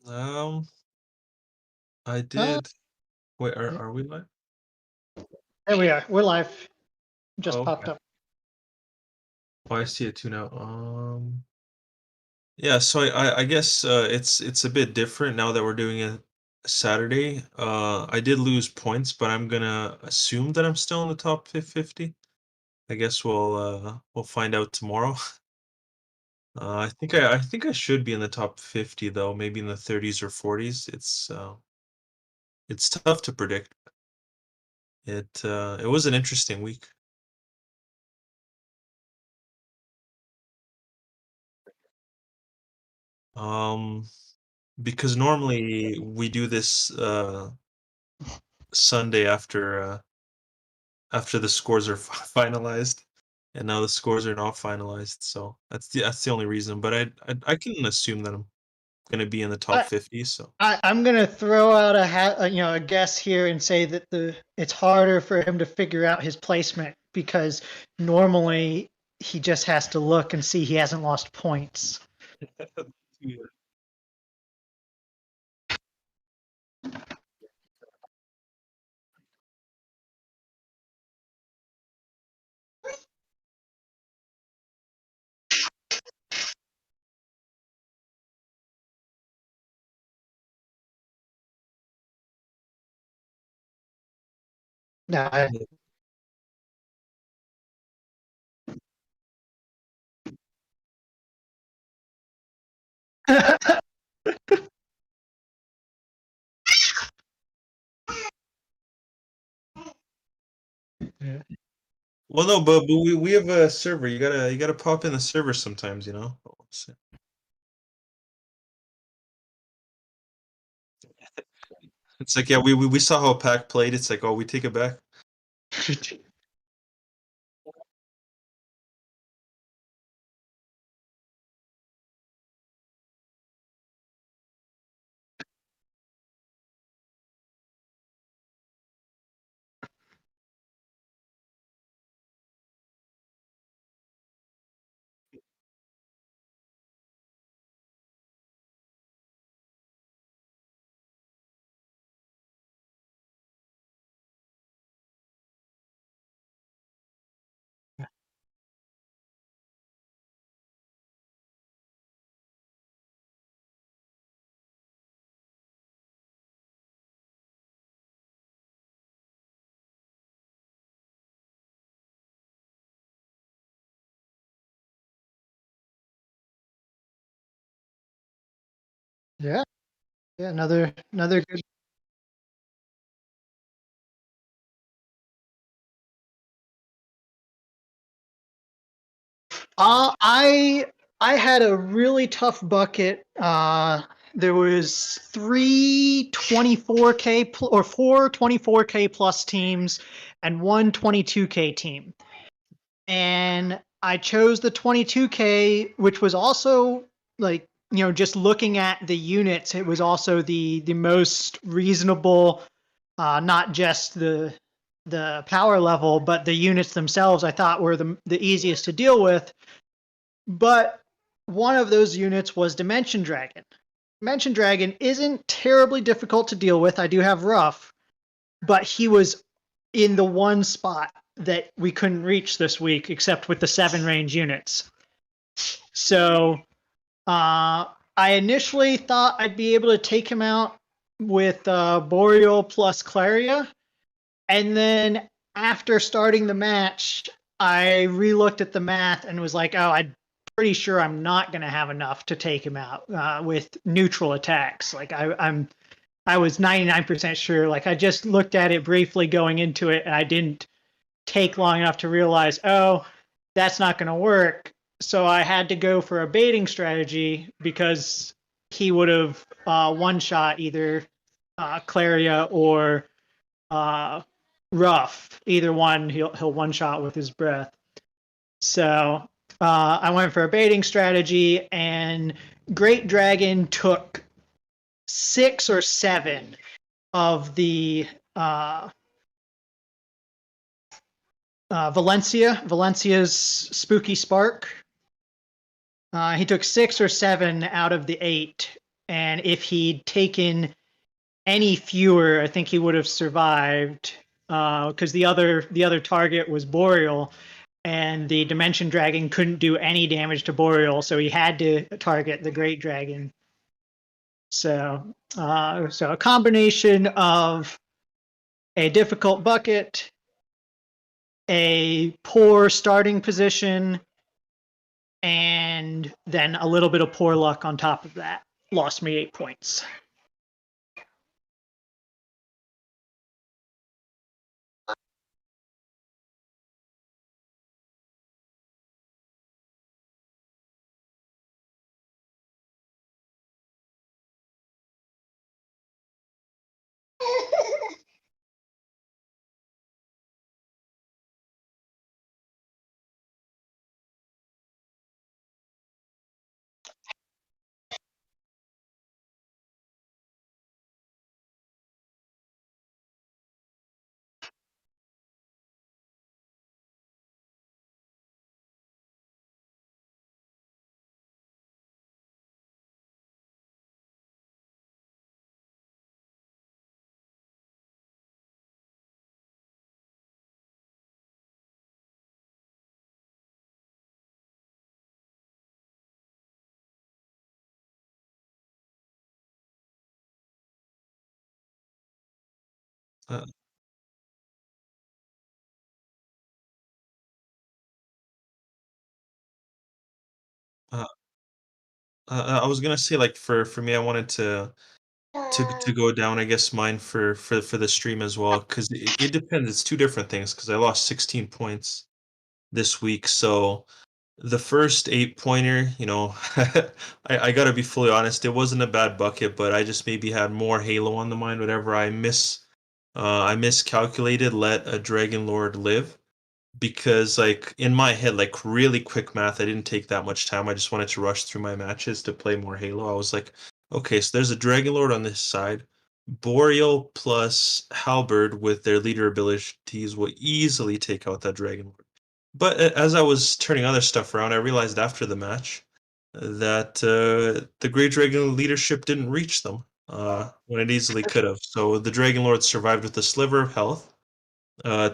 Um, I Uh, did. Wait, are we live? There we are. We're live. Just Oh, popped okay. up. Oh, I see it too now. Yeah. So I guess it's a bit different now that we're doing it Saturday. I did lose points, but I'm gonna assume that I'm still in the top 50. I guess we'll find out tomorrow. I think I should be in the top 50 though, maybe in the 30s or 40s. It's tough to predict. It was an interesting week. Um, because normally we do this Sunday after the scores are finalized, and now the scores are not finalized. So that's the only reason. But I can assume that I'm gonna be in the top I, 50. So I'm gonna throw out a guess here and say that it's harder for him to figure out his placement because normally he just has to look and see he hasn't lost points. yeah. No. Well, no, but we have a server. You gotta pop in the server sometimes. It's like, yeah, we saw how Pack played. It's like, oh, we take it back. Yeah, yeah, another good. I had a really tough bucket. There was three 24K or four 24K plus teams and one 22K team. And I chose the 22K, which was also like, just looking at the units, it was also the most reasonable, not just the power level, but the units themselves I thought were the easiest to deal with. But one of those units was Dimension Dragon. Dimension Dragon isn't terribly difficult to deal with. I do have rough, but he was in the one spot that we couldn't reach this week, except with the 7 range units. So I initially thought I'd be able to take him out with Boreal plus Claria, and then after starting the match, I relooked at the math and was like, oh, I'm pretty sure I'm not going to have enough to take him out with neutral attacks. Like I was 99% sure. Like I just looked at it briefly going into it, and I didn't take long enough to realize, oh, that's not going to work. So I had to go for a baiting strategy because he would have one shot either Claria or Rough. Either one, he'll one shot with his breath. So I went for a baiting strategy, and Great Dragon took 6 or 7 of the Valencia's Spooky Spark. He took 6 or 7 out of the 8, and if he'd taken any fewer, I think he would have survived. Because the other target was Boreal, and the Dimension Dragon couldn't do any damage to Boreal, so he had to target the Great Dragon. So a combination of a difficult bucket, a poor starting position, and then a little bit of poor luck on top of that lost me 8 points. Uh, uh, I was gonna say, like, for me, I wanted to go down, I guess, mine for the stream as well, 'cause it depends. It's 2 different things. Because I lost 16 points this week, so the first 8 pointer, I gotta be fully honest, it wasn't a bad bucket, but I just maybe had more Halo on the mind, whatever. I miscalculated let a Dragon Lord live because, like, in my head, like, really quick math, I didn't take that much time. I just wanted to rush through my matches to play more Halo. I was like, okay, so there's a Dragon Lord on this side. Boreal plus Halberd with their leader abilities will easily take out that Dragon Lord. But as I was turning other stuff around, I realized after the match that the Great Dragon leadership didn't reach them when it easily could have. So the Dragon Lord survived with a sliver of health. Uh,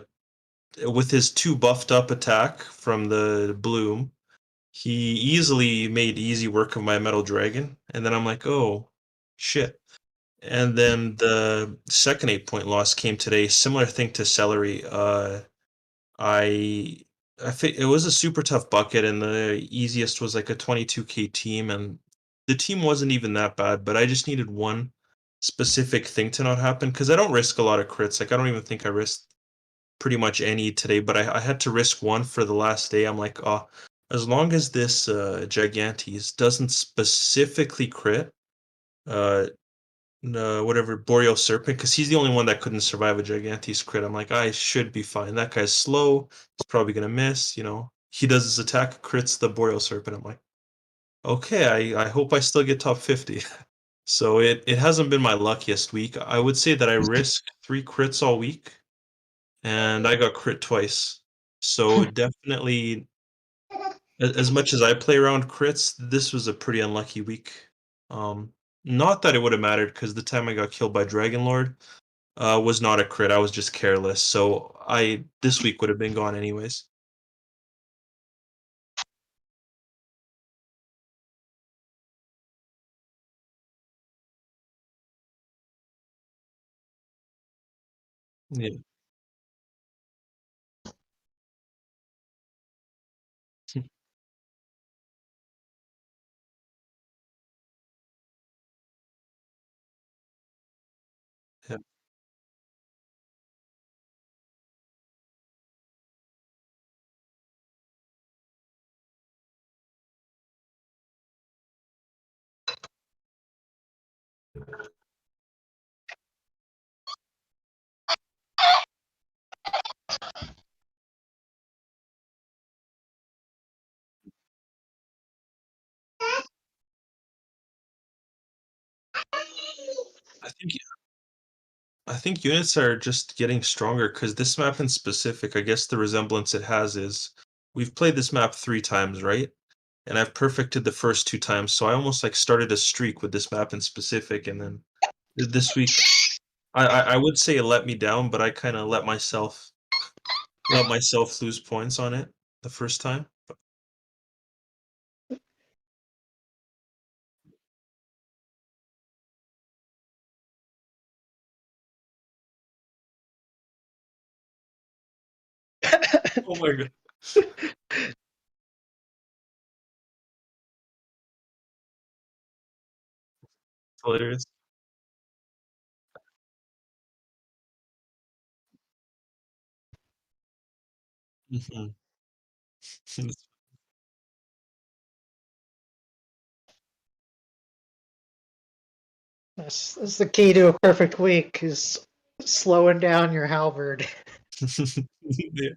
with his 2 buffed up attack from the bloom, he easily made easy work of my metal dragon. And then I'm like, oh, shit. And then the second 8 point loss came today. Similar thing to Celery. I I think it was a super tough bucket, and the easiest was like a 22K team, and the team wasn't even that bad, but I just needed one specific thing to not happen because I don't risk a lot of crits. Like, I don't even think I risked pretty much any today, but I had to risk one for the last day. I'm like, oh, as long as this Gigantes doesn't specifically crit, uh, whatever Boreal Serpent, because he's the only one that couldn't survive a Gigantes crit. I'm like, I should be fine. That guy's slow. He's probably gonna miss. He does his attack, crits the Boreal Serpent. I'm like, okay, I hope I still get top 50. So it hasn't been my luckiest week. I would say that I risked 3 crits all week, and I got crit twice. So definitely, as much as I play around crits, this was a pretty unlucky week. Um, Not that it would have mattered because the time I got killed by Dragon Lord was not a crit. I was just careless. So I this week would have been gone anyways. Yeah. Yeah. I think I think units are just getting stronger because this map in specific, I guess the resemblance it has is we've played this map 3 times, right? and I've perfected the first 2 times, so I almost, like, started a streak with this map in specific, and then this week, I would say it let me down, but I kinda let myself lose points on it the first time. Oh my god. It's hilarious. Mhm. That's the key to a perfect week is slowing down your halberd. Yeah,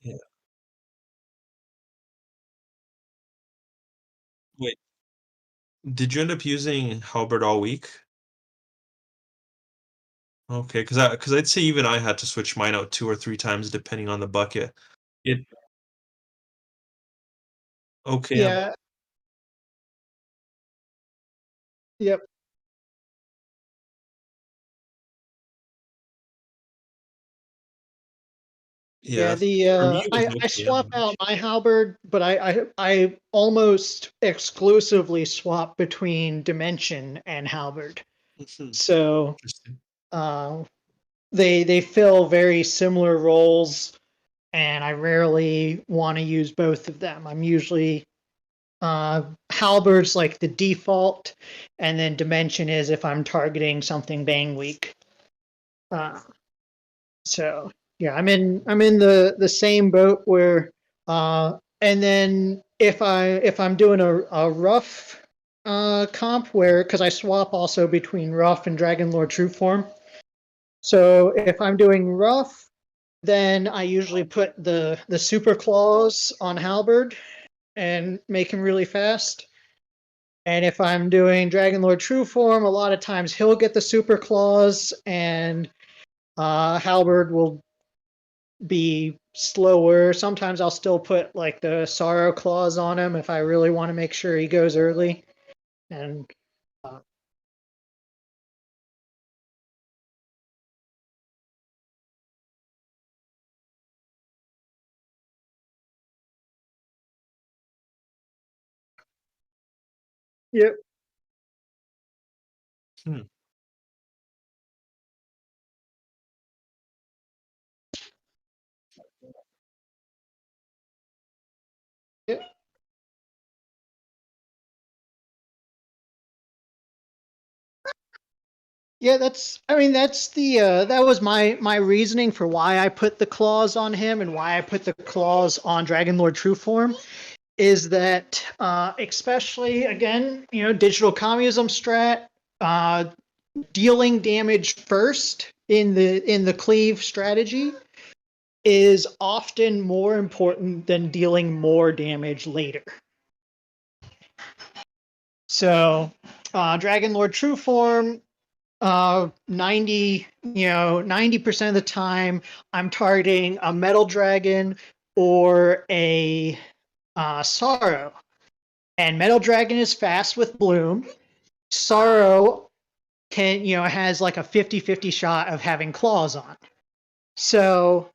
yeah. Wait, did you end up using Halberd all week? Okay, because I because 'cause I'd say even I had to switch mine out 2 or 3 times depending on the bucket. It okay, Yeah. Yep. yeah, Yeah. The for me, it was I okay on swap out average. my halberd, but I almost exclusively swap between dimension and halberd. Mhm, So interesting. uh, they fill very similar roles, and I rarely want to use both of them. I'm usually halberd's like the default, and then dimension is if I'm targeting something bang weak. Uh, so yeah, I'm in the same boat where and then if I'm doing a rough comp where because I swap also between rough and Dragon Lord True Form. So if I'm doing rough, then I usually put the super claws on halberd and make him really fast. And if I'm doing Dragon Lord True Form, a lot of times he'll get the super claws, and Halberd will be slower. Sometimes I'll still put like the Sorrow claws on him if I really want to make sure he goes early. And uh, yep, Hmm, yep. Yeah, that's. I mean, that's the. That was my reasoning for why I put the claws on him and why I put the claws on Dragon Lord True Form. Is that especially again, digital communism strat, uh, dealing damage first in the cleave strategy is often more important than dealing more damage later. So, Dragon Lord True Form, 90% of the time, I'm targeting a Metal Dragon or a Sorrow. And Metal Dragon is fast with Bloom. Sorrow has like a 50-50 shot of having claws on. So,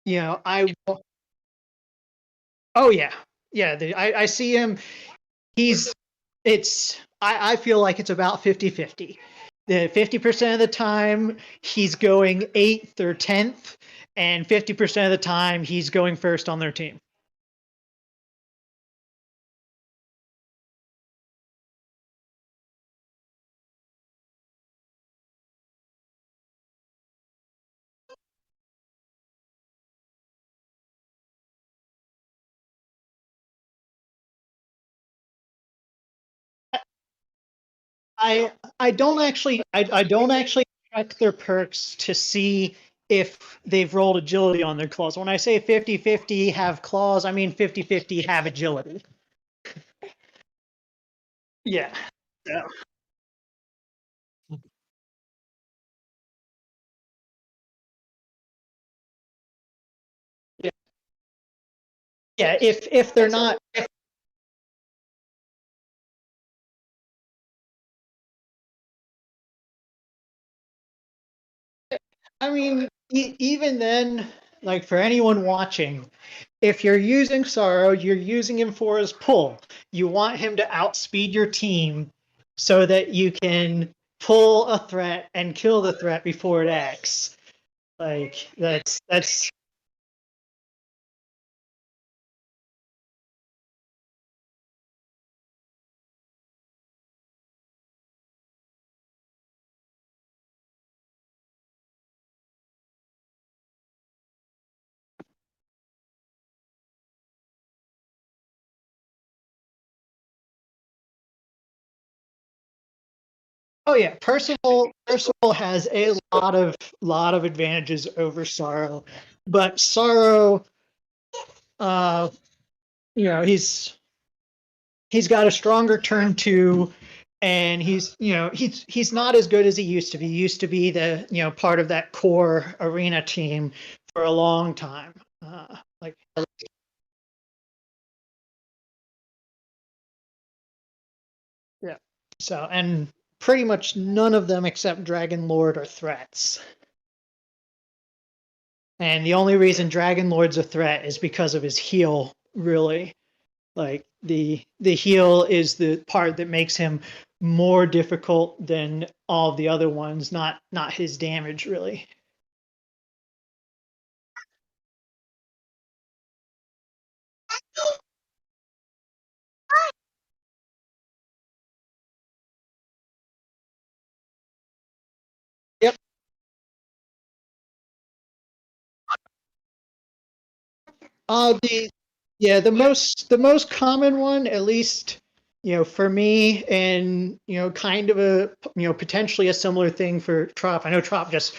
I oh yeah. Yeah, I see him. He's it's I feel like it's about 50-50. The 50% of the time he's going 8th or 10th, and 50% of the time he's going first on their team. I don't actually check their perks to see if they've rolled agility on their claws. When I say 50-50 have claws, I mean 50-50 have agility. Yeah. Yeah. Yeah, if they're not, I mean, even then, like for anyone watching, if you're using Sorrow, you're using him for his pull. You want him to outspeed your team so that you can pull a threat and kill the threat before it acts. Like that's oh yeah, Percival has a lot of advantages over Sorrow, but Sorrow, uh, he's got a stronger turn two, and he's not as good as he used to be. He used to be the part of that core arena team for a long time. Like yeah, so and pretty much none of them except Dragon Lord are threats. And the only reason Dragon Lord's a threat is because of his heal, really. Like the heal is the part that makes him more difficult than all of the other ones, not his damage really. Yep. The yeah, the most common one, at least for me, and kind of a potentially a similar thing for Trop. I know Trop just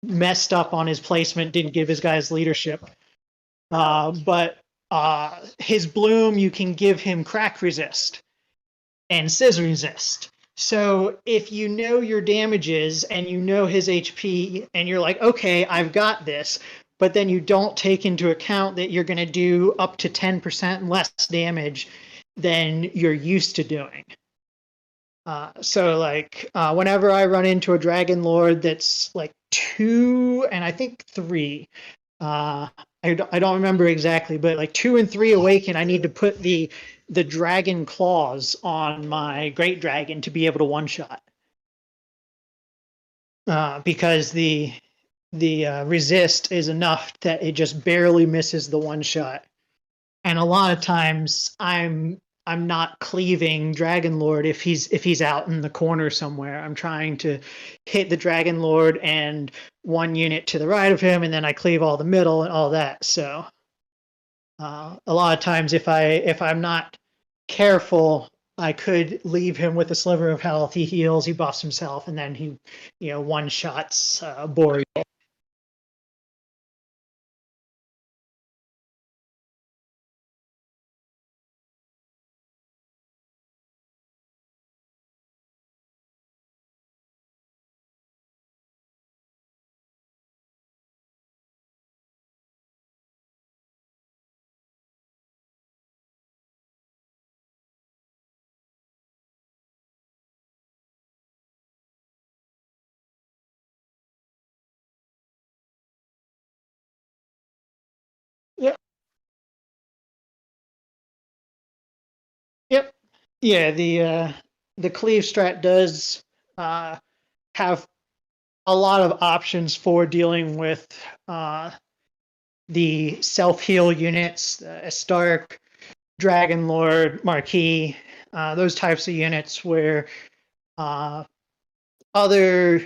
messed up on his placement, didn't give his guys leadership. But his bloom, you can give him crack resist and scissor resist. So if you know your damages and you know his HP and you're like, okay, I've got this, but then you don't take into account that you're going to do up to 10% less damage than you're used to doing. So like whenever I run into a Dragon Lord that's like 2 and I think 3, I don't remember exactly, but like 2 and 3 awaken, I need to put the dragon claws on my great dragon to be able to one shot. Because the resist is enough that it just barely misses the one shot. And a lot of times I'm not cleaving Dragon Lord if he's out in the corner somewhere. I'm trying to hit the Dragon Lord and one unit to the right of him, and then I cleave all the middle and all that. So a lot of times, if I'm not careful, I could leave him with a sliver of health. He heals, he buffs himself, and then he, one shots Boreal. Yep, yep, yeah. The cleave strat does uh, have a lot of options for dealing with uh, the self heal units, Stark, Dragon Lord, Marquis, those types of units where uh, other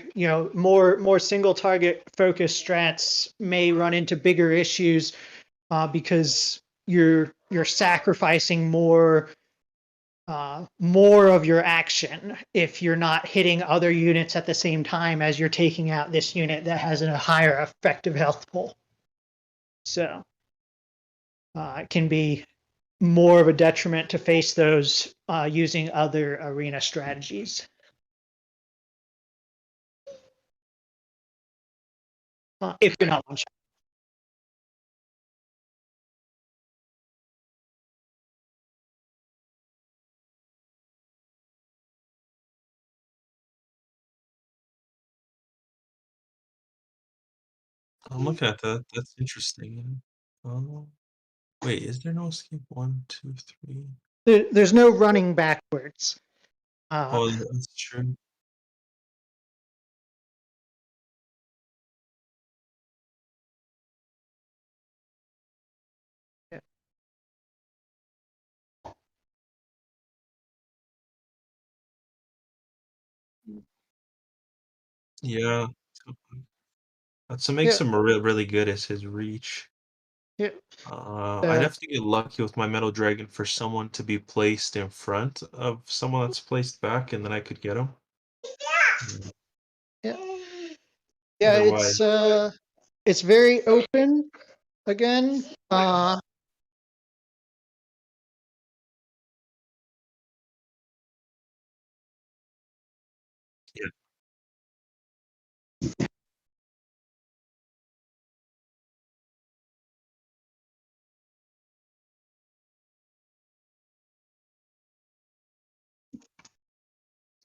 more single target focused strats may run into bigger issues because you're sacrificing more of your action if you're not hitting other units at the same time as you're taking out this unit that has a higher effective health pool. So it can be more of a detriment to face those using other arena strategies. If you're not one shot. I'm looking at that. That's interesting. Oh, wait, is there no escape? One, two, three. There's no running backwards. Oh, that's true. Yeah. Yeah. That's what makes Yeah. him really good is his reach. Yeah. I'd Uh, have to get lucky with my metal dragon for someone to be placed in front of someone that's placed back, and then I could get him. Yeah. yeah. Yeah. Otherwise, It's very open again. yeah,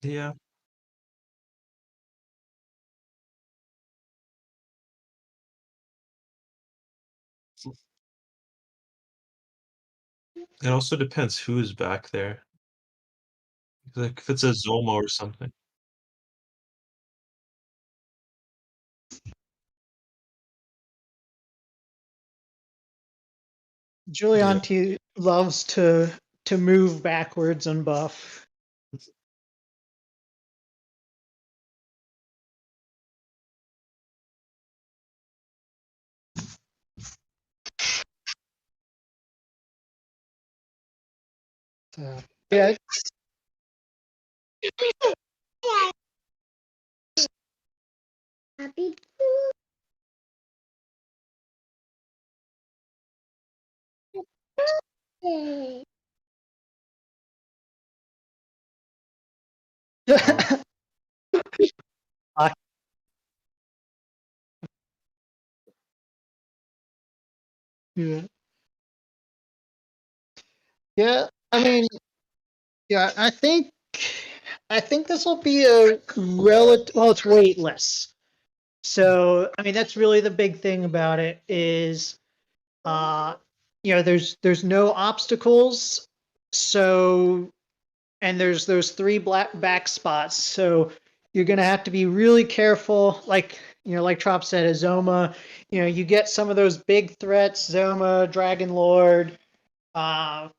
yeah. It also depends who's back there. Like if it's a Zoma or something. Yeah. Giulianti loves to move backwards and buff. So, yeah. Oh, Uh, yeah. Yeah. I mean, yeah. I think this will be a relative. Well, it's weightless. So I mean, that's really the big thing about it is, uh, there's no obstacles. So and there's those three black back spots. So you're gonna have to be really careful. Like Trop said, Azoma. You get some of those big threats, Zoma, Dragon Lord. Uh,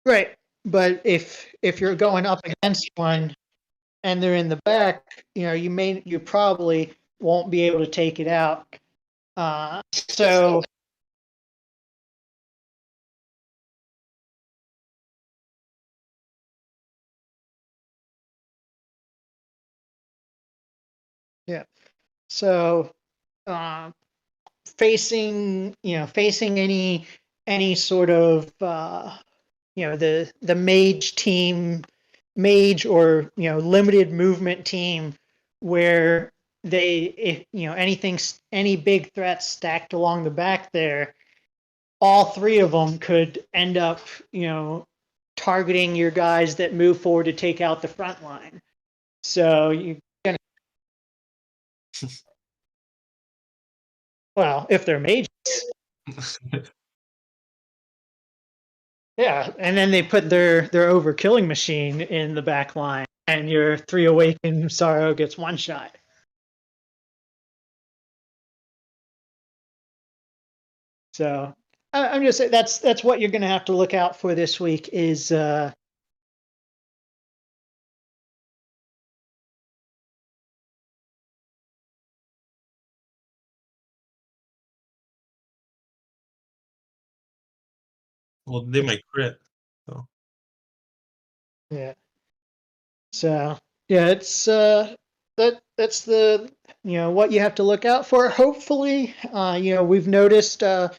right. But if you're going up against one and they're in the back, you probably won't be able to take it out. So yeah. So uh, facing any sort of the mage or limited movement team where if any big threats stacked along the back there, all three of them could end up targeting your guys that move forward to take out the front line. So well, if they're mages. Yeah, and then they put their overkilling machine in the back line, and your three awakened sorrow gets one shot. So I'm just saying that's what you're going to have to look out for this week. Is well, they might crit. So yeah. So yeah, it's that's the what you have to look out for. Hopefully, we've noticed a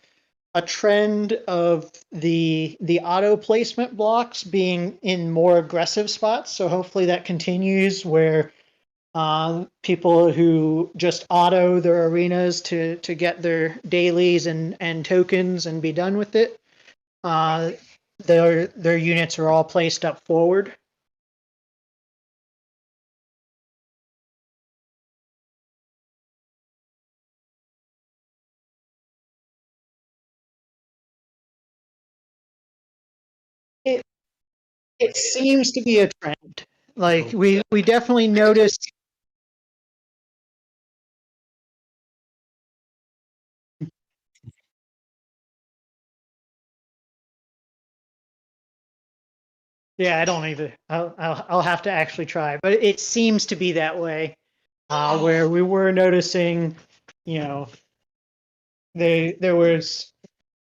trend of the auto placement blocks being in more aggressive spots. So hopefully that continues where people who just auto their arenas to get their dailies and tokens and be done with it. Uh, their units are all placed up forward. it seems to be a trend. Like we definitely noticed. Yeah, I don't either. I'll have to actually try, but it seems to be that way. Where we were noticing, you know, there was,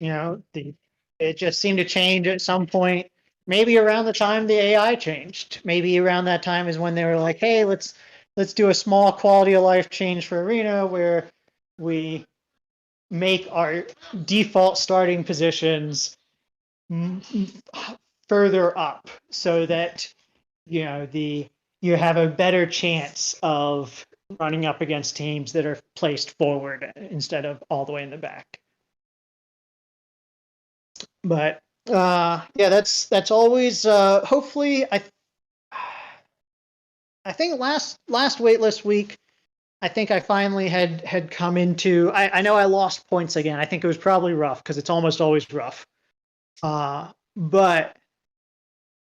it just seemed to change at some point. Maybe around the time the AI changed. Maybe around that time is when they were like, "Hey, let's do a small quality of life change for Arena where we make our default starting positions further up so that the you have a better chance of running up against teams that are placed forward instead of all the way in the back." But yeah, that's always hopefully I think last waitlist week I think I finally had come into I know I lost points again. I think it was probably rough because it's almost always rough. But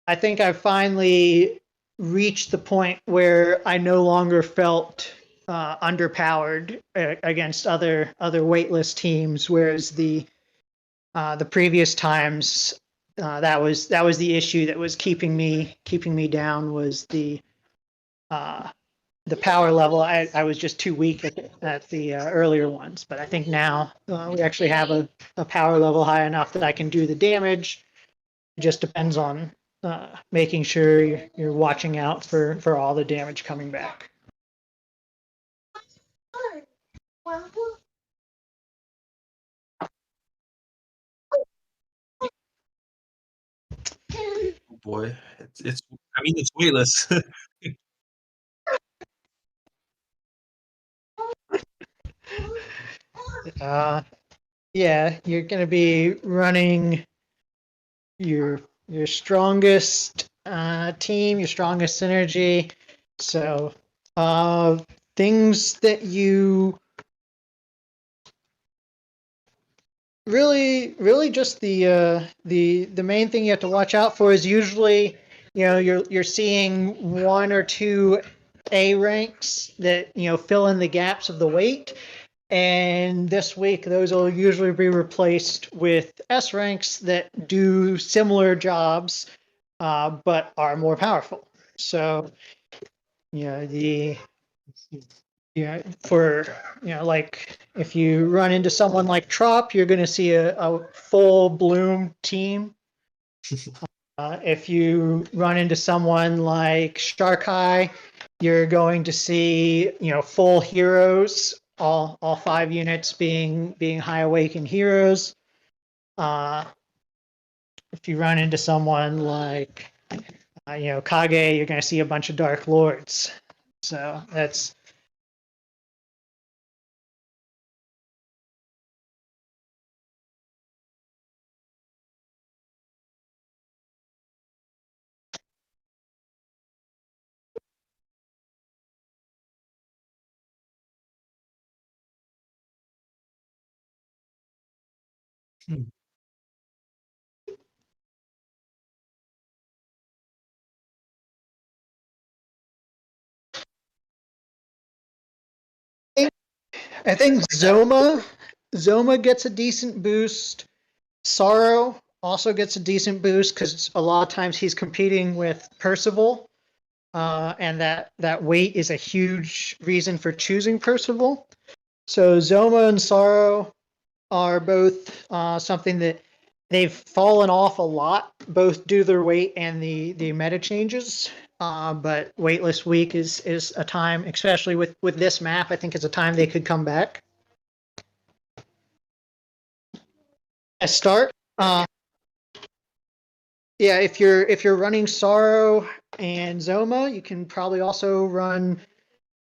I think I finally reached the point where I no longer felt underpowered against other waitlist teams, whereas the previous times that was the issue that was keeping me down was the power level. I was just too weak at the earlier ones, but I think now we actually have a power level high enough that I can do the damage. It just depends on making sure you're watching out for all the damage coming back. Boy, it's I mean, it's weightless. Uh, yeah, you're going to be running your strongest team, your strongest synergy. So things that you really just the main thing you have to watch out for is usually you're seeing one or two A ranks that fill in the gaps of the weight, and this week those will usually be replaced with S ranks that do similar jobs but are more powerful. So the for like if you run into someone like Trop, you're going to see a full bloom team. If you run into someone like Shark Eye, you're going to see full heroes, all 5 units being high awakened heroes. If you run into someone like Kage, you're going to see a bunch of Dark Lords. So that's Hmm. I think Zoma gets a decent boost. Sorrow also gets a decent boost because a lot of times he's competing with Percival, and that weight is a huge reason for choosing Percival. So Zoma and Sorrow are both something that they've fallen off a lot, both due to their weight and the meta changes. But Weightless Week is a time, especially with this map, I think it's a time they could come back. A start, yeah, if you're running Sorrow and Zoma, you can probably also run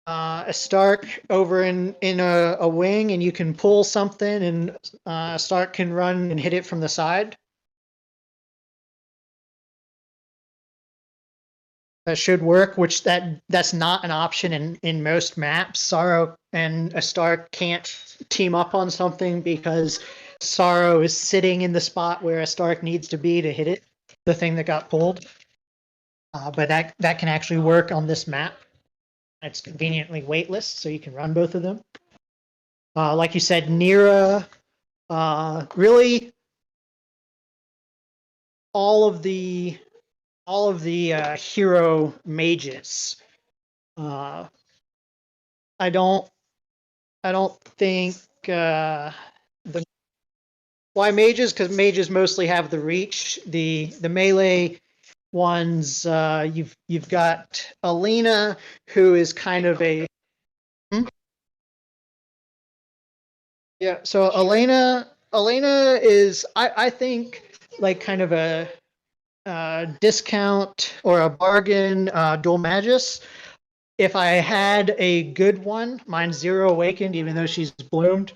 a Stark over in a wing, and you can pull something, and Stark can run and hit it from the side. That should work, which that's not an option in most maps. Sorrow and a Stark can't team up on something because Sorrow is sitting in the spot where a Stark needs to be to hit it, the thing that got pulled. but that can actually work on this map. It's conveniently weightless, so you can run both of them. Like you said, Nira, really all of the hero mages. I don't think the why mages, because mages mostly have the reach. The melee ones, you've got Alina, who is kind of a yeah. So Elena is I think like kind of a discount or a bargain dual magus. If I had a good one, mine's Zero Awakened, even though she's bloomed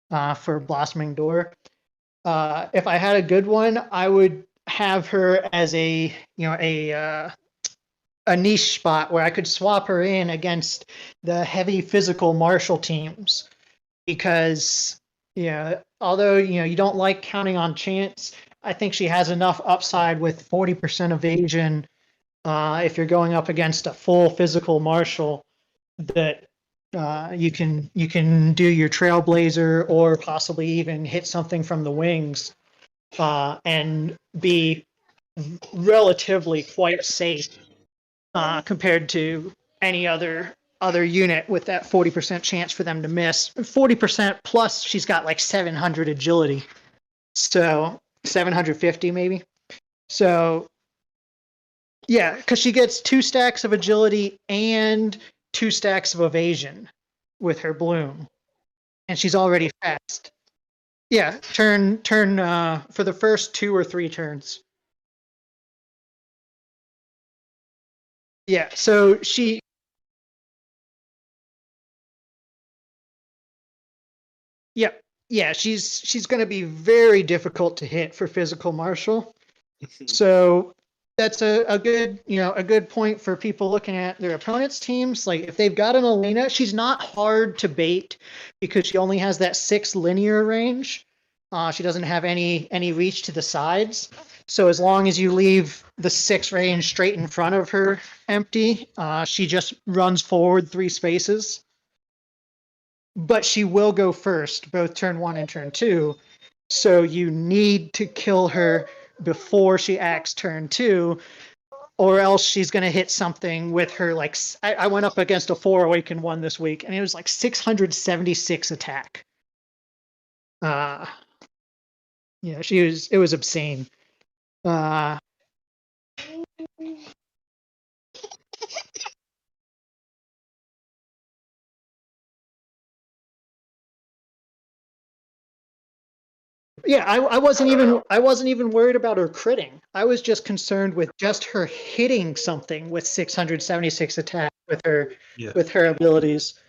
for Blossoming Door. If I had a good one, I would have her as a a niche spot where I could swap her in against the heavy physical martial teams, because although you don't like counting on chance, I think she has enough upside with 40% evasion. If you're going up against a full physical martial, that you can do your Trailblazer or possibly even hit something from the wings and be relatively quite safe compared to any other unit with that 40% chance for them to miss. 40% plus, she's got like 700 agility, so 750 maybe. So yeah, because she gets 2 stacks of agility and 2 stacks of evasion with her bloom, and she's already fast. Yeah, turn for the first 2 or 3 turns. Yeah, so yeah, yeah, she's going to be very difficult to hit for physical martial. So that's a good a good point for people looking at their opponents' teams. Like if they've got an Elena, she's not hard to bait because she only has that 6 linear range. She doesn't have any reach to the sides. So as long as you leave the 6 range straight in front of her empty, she just runs forward 3 spaces. But she will go first, both turn 1 and turn 2. So you need to kill her before she acts turn 2, or else she's going to hit something with her. Like I went up against a 4 awakened one this week, and it was like 676 attack. Yeah, it was obscene. Yeah, I wasn't even worried about her critting. I was just concerned with just her hitting something with 676 attack with her Yeah, abilities. it's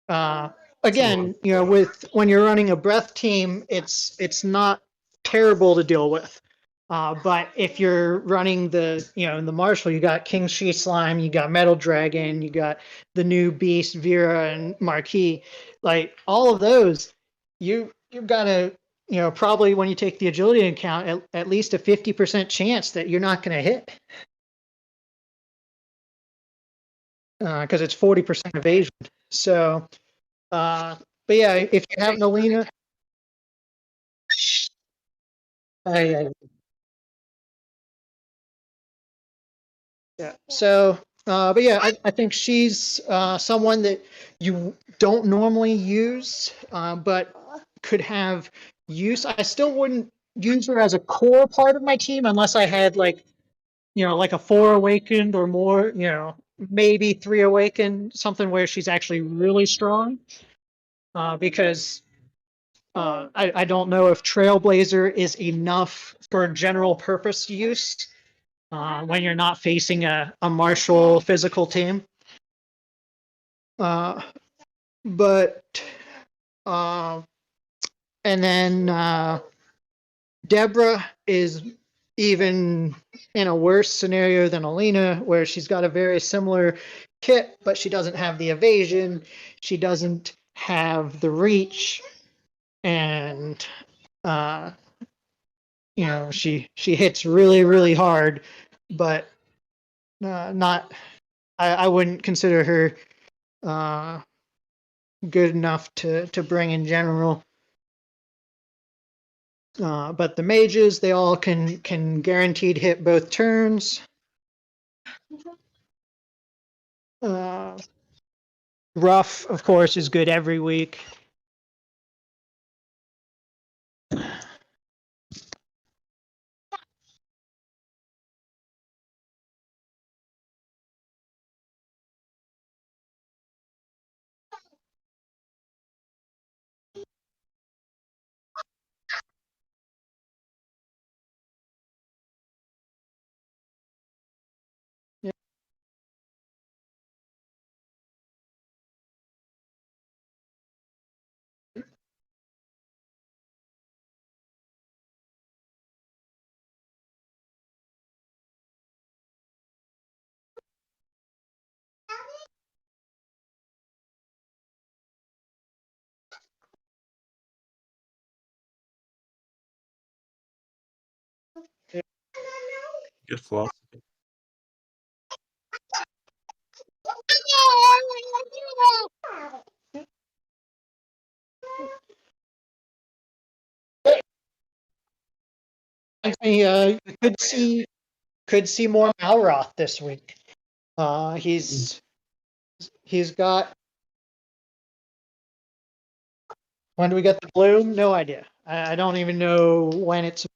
a lot. Again, with when you're running a breath team, it's not terrible to deal with. But if you're running the martial, you got King She Slime, you got Metal Dragon, you got the new Beast, Vera, and Marquis. Like all of those, you've got to probably when you take the agility into account, at least a 50% chance that you're not going to hit because it's 40% evasion. So. But yeah, if you have an Alina, yeah. So, but yeah, I think she's someone that you don't normally use, but could have use. I still wouldn't use her as a core part of my team unless I had like like a 4 awakened or more, maybe 3 awakened, something where she's actually really strong. Because I don't know if Trailblazer is enough for general purpose use when you're not facing a martial physical team. But and then Deborah is even in a worse scenario than Alina, where she's got a very similar kit, but she doesn't have the evasion, she doesn't have the reach, and she hits really hard, but not. I wouldn't consider her good enough to bring in general. But the mages, they all can guaranteed hit both turns. Rough, of course, is good every week. Yeah. Good philosophy. You could see more Malroth this week. He's got. When do we get the bloom? No idea. I don't even know when it's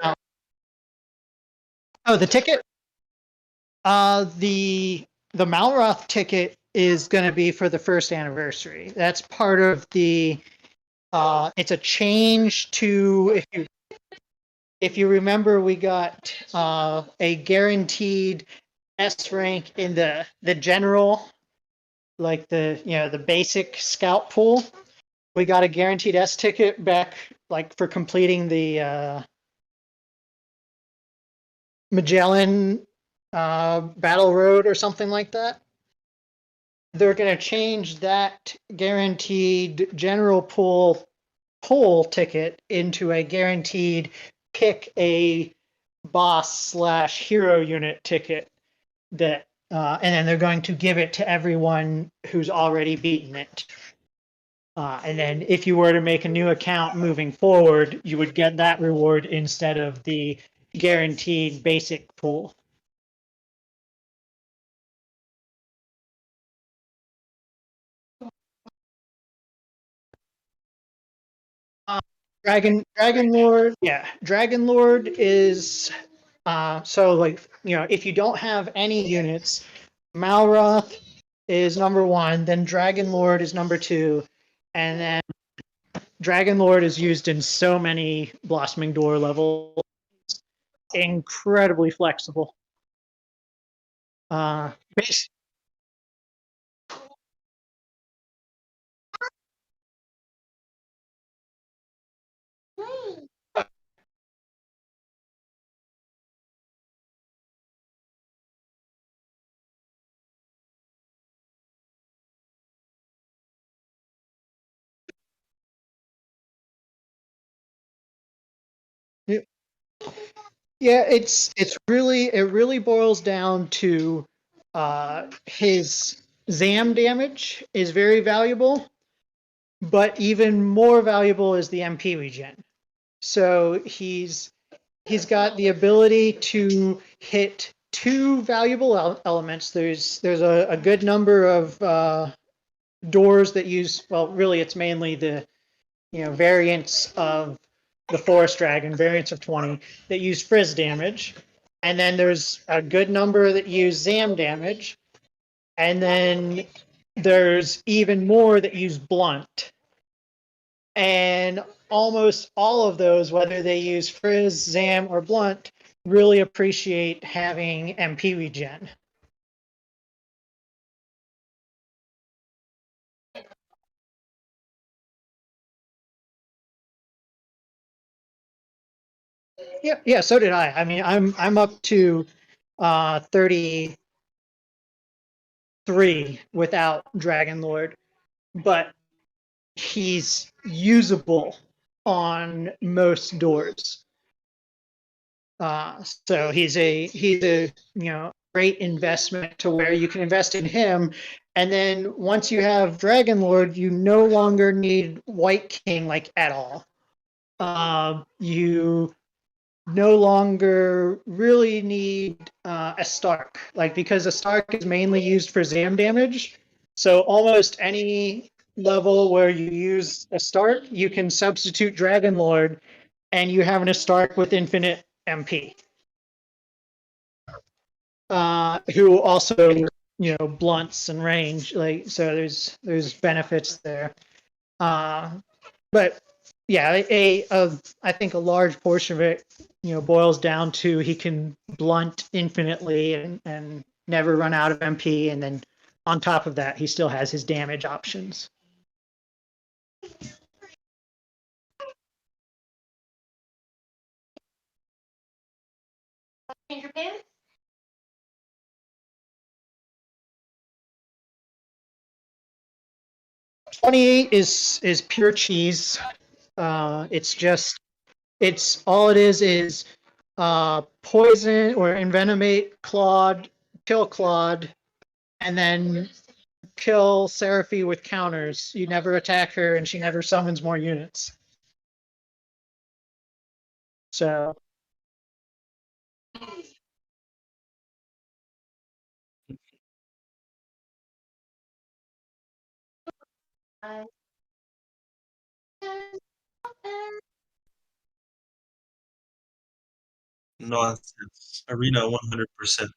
out. Oh, the ticket. The Malroth ticket is going to be for the first anniversary. That's part of the. It's a change to if you remember, we got a guaranteed S rank in the general, like the basic scout pool. We got a guaranteed S ticket back, like for completing the Magellan Battle Road or something like that. They're going to change that guaranteed general pool ticket into a guaranteed pick a boss/hero unit ticket that and then they're going to give it to everyone who's already beaten it. And then if you were to make a new account moving forward, you would get that reward instead of the guaranteed basic pool. Dragon Lord, yeah, Dragon Lord is so like if you don't have any units, Malroth is number 1, then Dragon Lord is number 2, and then Dragon Lord is used in so many Blossoming Door levels. Incredibly flexible. Base, yeah, it really boils down to his Zam damage is very valuable, but even more valuable is the MP regen. So he's got the ability to hit 2 valuable elements. There's a good number of doors that use, well, really it's mainly the variants of the Forest Dragon, variants of 20 that use frizz damage, and then there's a good number that use Zam damage, and then there's even more that use blunt. And almost all of those, whether they use frizz, Zam, or blunt, really appreciate having MP regen. Yeah, so did I. I mean, I'm up to 33 without Dragon Lord, but he's usable on most doors. So he's a great investment to where you can invest in him. And then once you have Dragon Lord, you no longer need White King like at all. You no longer really need a Stark, like because a Stark is mainly used for Zam damage. So almost any level where you use a Stark, you can substitute Dragon Lord, and you have a Stark with infinite MP, who also blunts and range. Like so, there's benefits there. But yeah, I think a large portion of it, boils down to he can blunt infinitely and never run out of MP, and then on top of that, he still has his damage options. Change your pants? 28 is pure cheese. It's all it is poison or envenomate Claude, kill Claude, and then kill Seraphy with counters. You never attack her, and she never summons more units. So Nonsense. Arena 100%.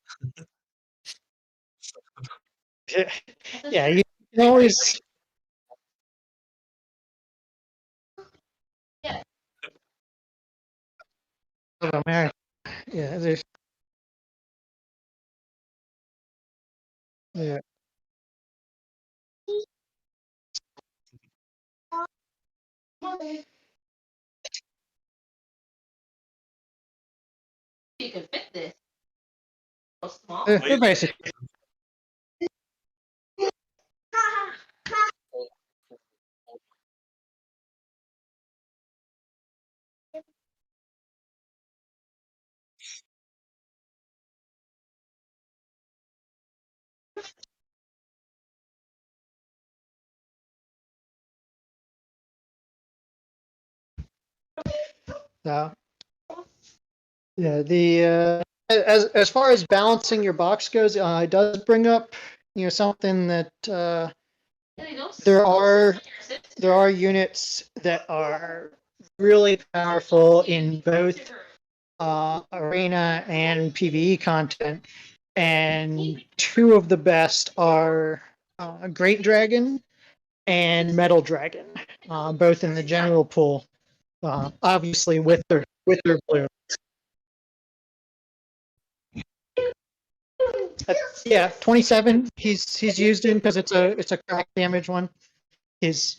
yeah, you can always. Yeah. Oh, Mary. Yeah, there's. Yeah. You can fit this. So small. They're basically. So, yeah, the as far as balancing your box goes, it does bring up something that there are units that are really powerful in both arena and PvE content, and two of the best are Great Dragon and Metal Dragon, both in the general pool. Obviously, with their blue. Yeah, 27. He's used him because it's a crack damage one. He's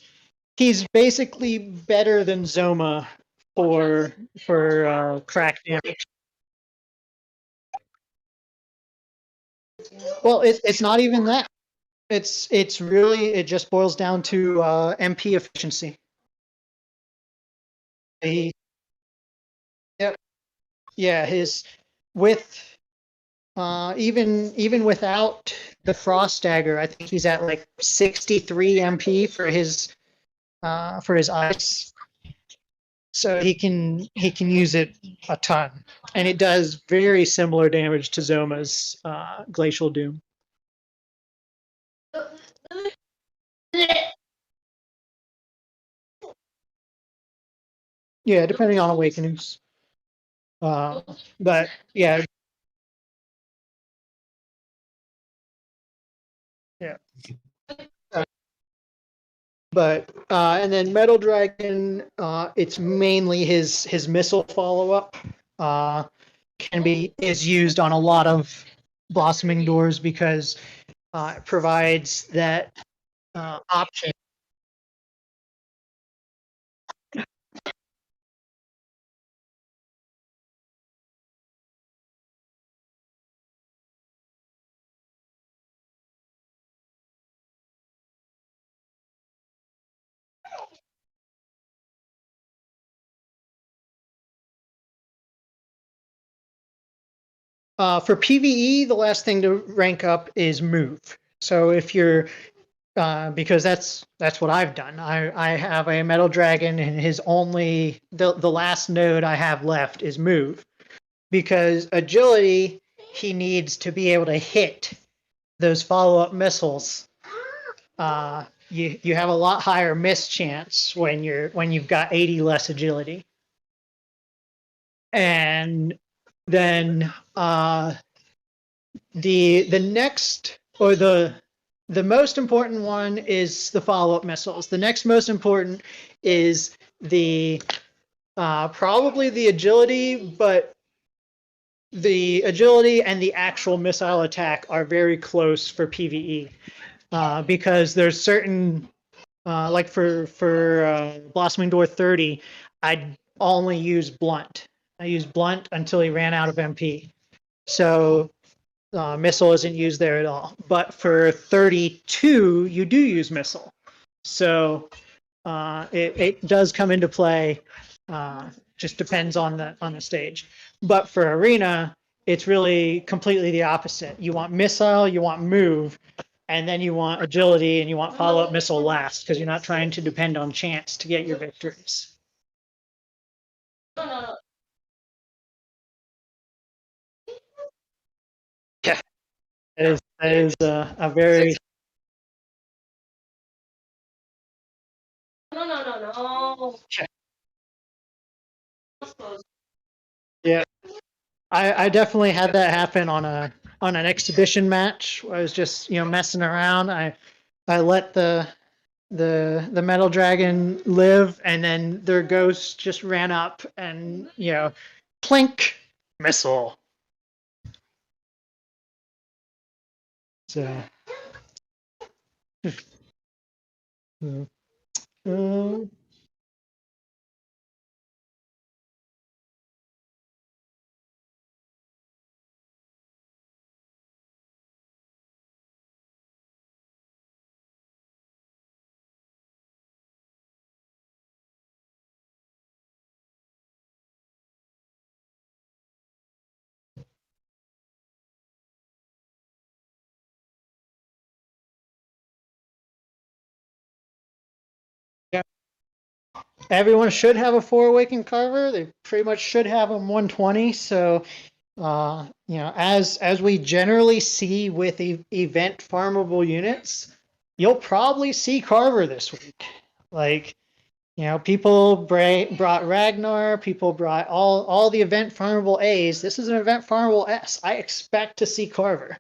basically better than Zoma for crack damage. Well, it's not even that. It's really it just boils down to MP efficiency. He, yep, yeah, his with even without the frost dagger, I think he's at like 63 MP for his ice. So he can use it a ton, and it does very similar damage to Zoma's Glacial Doom. Yeah, depending on awakenings. But yeah, yeah. But and then Metal Dragon, it's mainly his missile follow up. Is used on a lot of blossoming doors because it provides that option. For PvE, the last thing to rank up is move. So if you're because that's what I've done. I have a metal dragon, and his only the last node I have left is move, because agility he needs to be able to hit those follow-up missiles. You have a lot higher miss chance when you've got 80 less agility, and then the next, or the most important one is the follow-up missiles. The next most important is the probably the agility, but the agility and the actual missile attack are very close for PvE, because there's certain like for Blossoming Door 30, I only use blunt. I used blunt until he ran out of MP. So missile isn't used there at all. But for 32, you do use missile. So it does come into play. Just depends on the stage. But for arena, it's really completely the opposite. You want missile, you want move, and then you want agility, and you want follow-up missile last, because you're not trying to depend on chance to get your victories. No, no, no. Yeah, that is a very No, no, no, no. yeah. I definitely had that happen on an exhibition match where I was just messing around. I let the metal dragon live, and then their ghost just ran up and plink missile. So uh, yeah. Everyone should have a 4 Awakened Carver. They pretty much should have them 120. So as we generally see with event farmable units, you'll probably see Carver this week. Like, people brought Ragnar, people brought all the event farmable A's. This is an event farmable S. I expect to see Carver.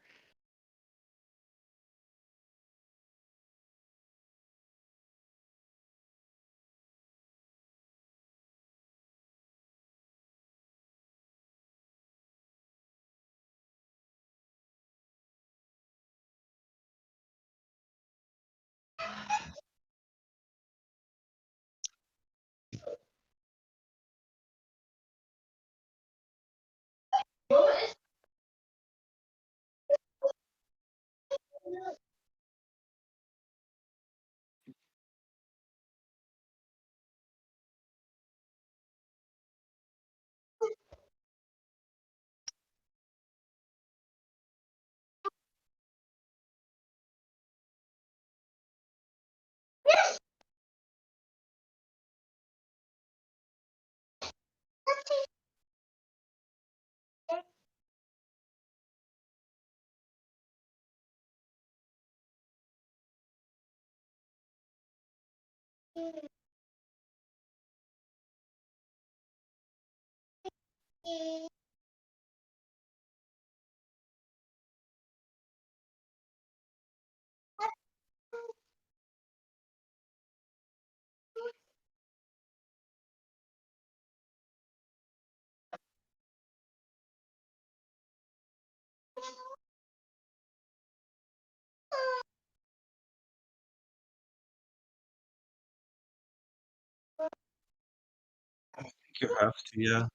I think you have to, yeah.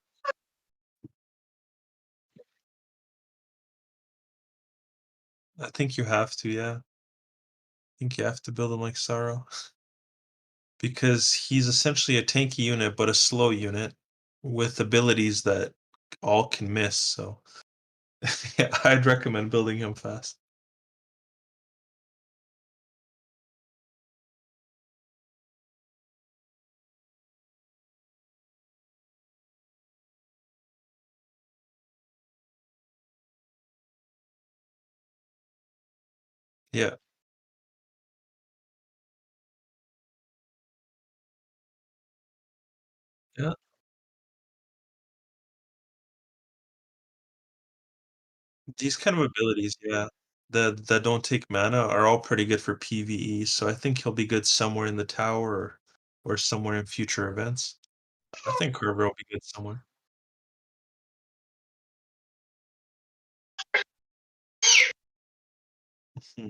I think you have to, yeah. I think you have to build him like Sorrow. Because he's essentially a tanky unit, but a slow unit with abilities that all can miss, so Yeah, I'd recommend building him fast. Yeah, yeah. These kind of abilities, yeah, that don't take mana are all pretty good for PvE, so I think he'll be good somewhere in the tower or somewhere in future events. I think Carver will be good somewhere. Hmm.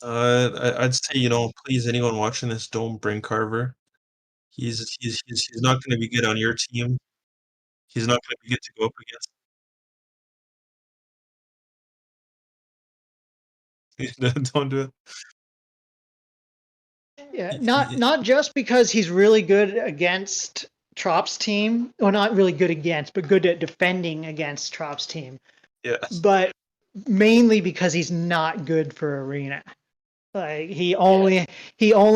I'd say, please, anyone watching this, don't bring Carver. He's not gonna be good on your team. He's not gonna be good to go up against. Don't do it. Yeah, He not he not just because he's really good against Trop's team, or not really good against, but good at defending against Trop's team, yes. but mainly because he's not good for arena. Like he only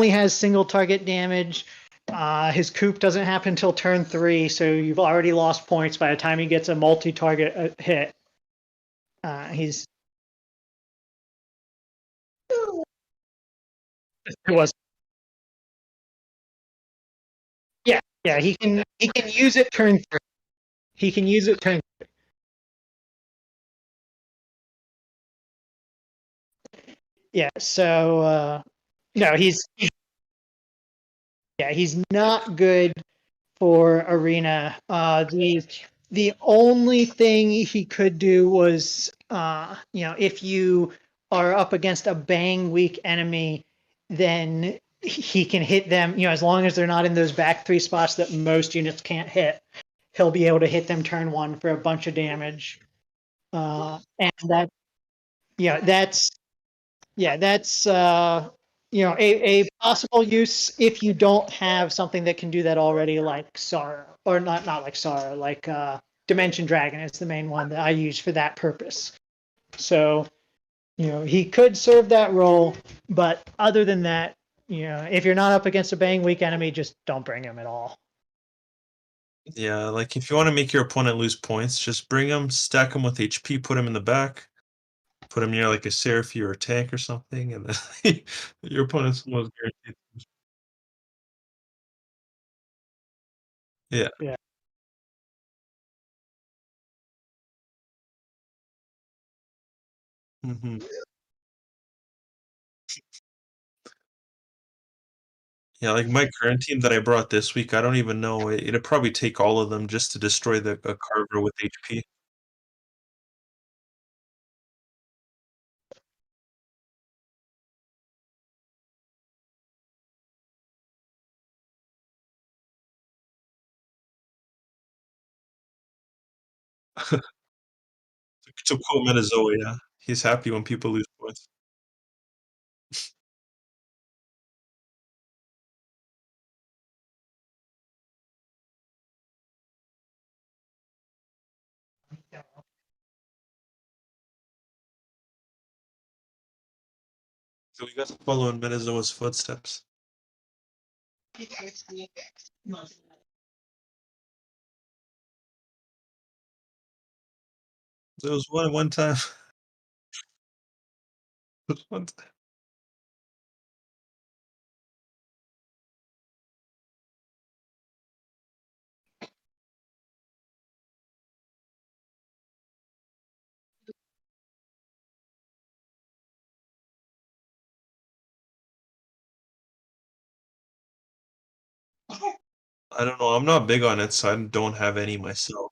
has single target damage. His coop doesn't happen until turn 3, so you've already lost points by the time he gets a multi-target hit. He's it was Yeah, yeah, he can use it turn 3. He can use it turn. Yeah, so no, he's not good for arena. The only thing he could do was, if you are up against a bang weak enemy, then he can hit them. As long as they're not in those back 3 spots that most units can't hit, he'll be able to hit them turn 1 for a bunch of damage. And that, yeah, that's a possible use if you don't have something that can do that already, like Sara, or not like Sara, like Dimension Dragon is the main one that I use for that purpose. So, he could serve that role, but other than that, if you're not up against a bang weak enemy, just don't bring him at all. Yeah, like, if you wanna make your opponent lose points, just bring him, stack him with HP, put him in the back, put him near, like, a Seraphie or a tank or something, and then your opponent's almost guaranteed. Yeah. Yeah. Mhm. Yeah, like, my current team that I brought this week, I don't even know, it'd probably take all of them just to destroy the a Carver with HP. To quote Metazoa, yeah. He's happy when people lose points. So we got to follow in Metazoa's footsteps. There was one time. There was one time. I don't know. I'm not big on it, so I don't have any myself.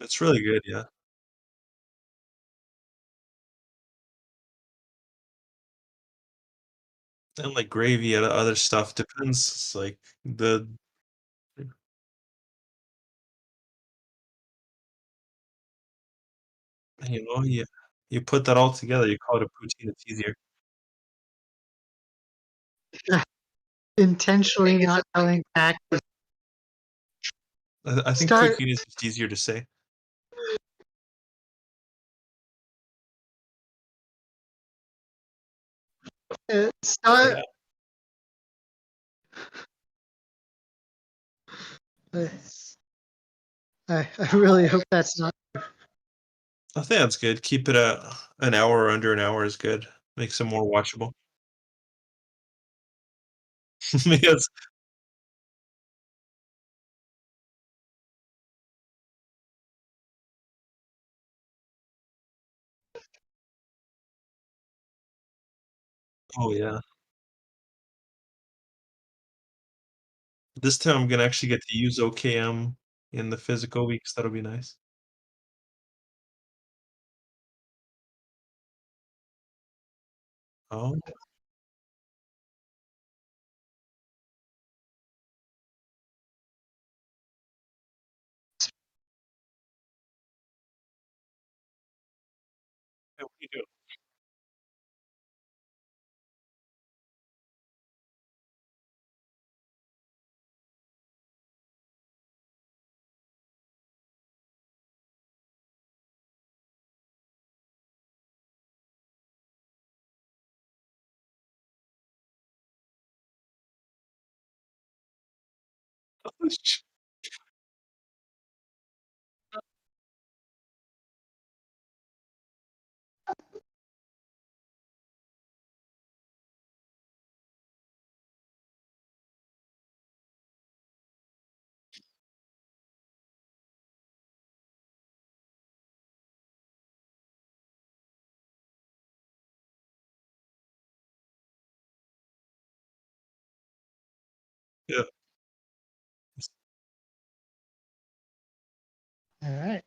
It's really good, yeah. And like gravy and other stuff depends. It's like the you put that all together. You call it a poutine. It's easier. Intentionally not telling back. I think Start poutine is just easier to say. start Yeah, I I really hope that's not. I think that's good. Keep it at an hour or under an hour is good. Makes it more watchable. Because oh yeah, this time I'm gonna actually get to use OKM in the physical weeks. That'll be nice. Oh, yeah, we do. Yeah. All right.